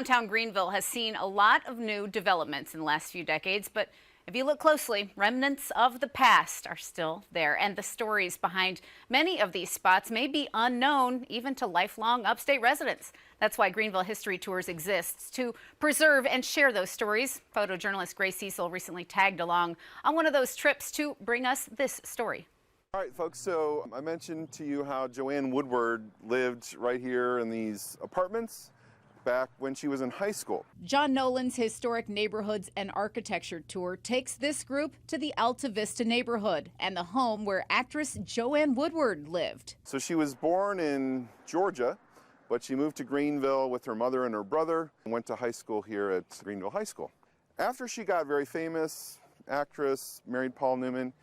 Downtown Greenville has seen a lot of new developments in the last few decades, but if you look closely, remnants of the past are still there, and the stories behind many of these spots may be unknown even to lifelong upstate residents. That's why Greenville History Tours exists, to preserve and share those stories. Photojournalist Grace Cecil recently tagged along on one of those trips to bring us this story. All right, folks, so I mentioned to you how Joanne Woodward lived right here in these apartments back when she was in high school. John Nolan's Historic Neighborhoods and Architecture Tour takes this group to the Alta Vista neighborhood and the home where actress Joanne Woodward lived. So she was born in Georgia, but she moved to Greenville with her mother and her brother and went to high school here at Greenville High School. After she got very famous, actress, married Paul Newman,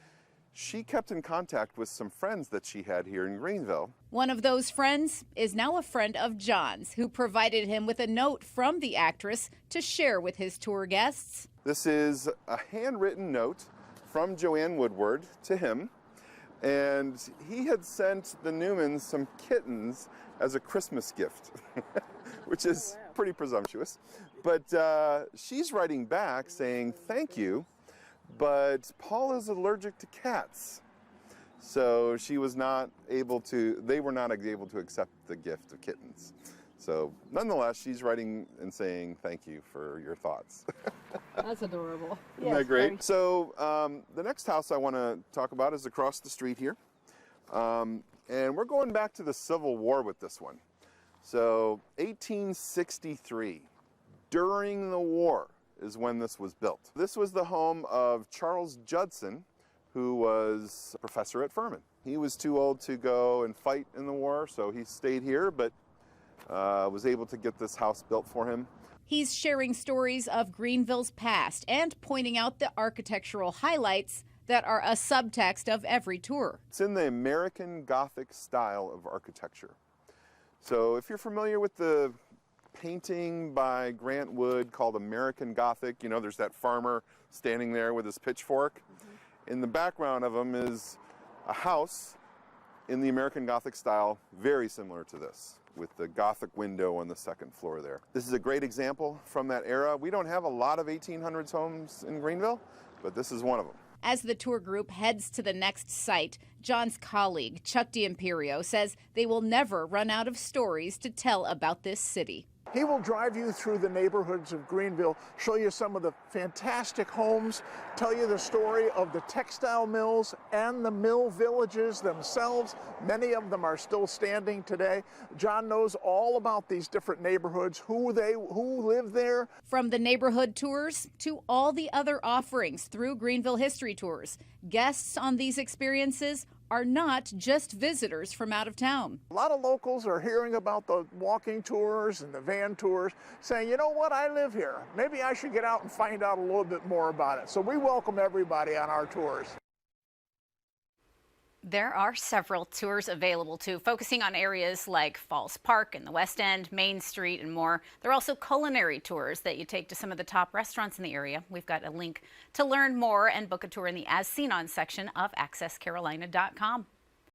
she kept in contact with some friends that she had here in Greenville. One of those friends is now a friend of John's, who provided him with a note from the actress to share with his tour guests. This is a handwritten note from Joanne Woodward to him, and he had sent the Newmans some kittens as a Christmas gift, which is pretty presumptuous. But she's writing back saying, "Thank you, but Paul is allergic to cats." So she was not able to, they were not able to accept the gift of kittens. So nonetheless, she's writing and saying, "Thank you for your thoughts." That's adorable. Isn't that great? So the next house I want to talk about is across the street here. And we're going back to the Civil War with this one. So 1863, during the war, is when this was built. This was the home of Charles Judson, who was a professor at Furman. He was too old to go and fight in the war, so he stayed here, but was able to get this house built for him. He's sharing stories of Greenville's past and pointing out the architectural highlights that are a subtext of every tour. It's in the American Gothic style of architecture. So if you're familiar with the painting by Grant Wood called American Gothic, you know, there's that farmer standing there with his pitchfork. In the background of him is a house in the American Gothic style, very similar to this, with the Gothic window on the second floor there. This is a great example from that era. We don't have a lot of 1800s homes in Greenville, but this is one of them. As the tour group heads to the next site, John's colleague, Chuck Diimperio, says they will never run out of stories to tell about this city. He will drive you through the neighborhoods of Greenville, show you some of the fantastic homes, tell you the story of the textile mills and the mill villages themselves. Many of them are still standing today. John knows all about these different neighborhoods, who live there. From the neighborhood tours to all the other offerings through Greenville History Tours, guests on these experiences are not just visitors from out of town. A lot of locals are hearing about the walking tours and the van tours, saying, you know what, I live here. Maybe I should get out and find out a little bit more about it. So we welcome everybody on our tours. There are several tours available too, focusing on areas like Falls Park and the West End, Main Street, and more. There are also culinary tours that you take to some of the top restaurants in the area. We've got a link to learn more and book a tour in the As Seen On section of AccessCarolina.com.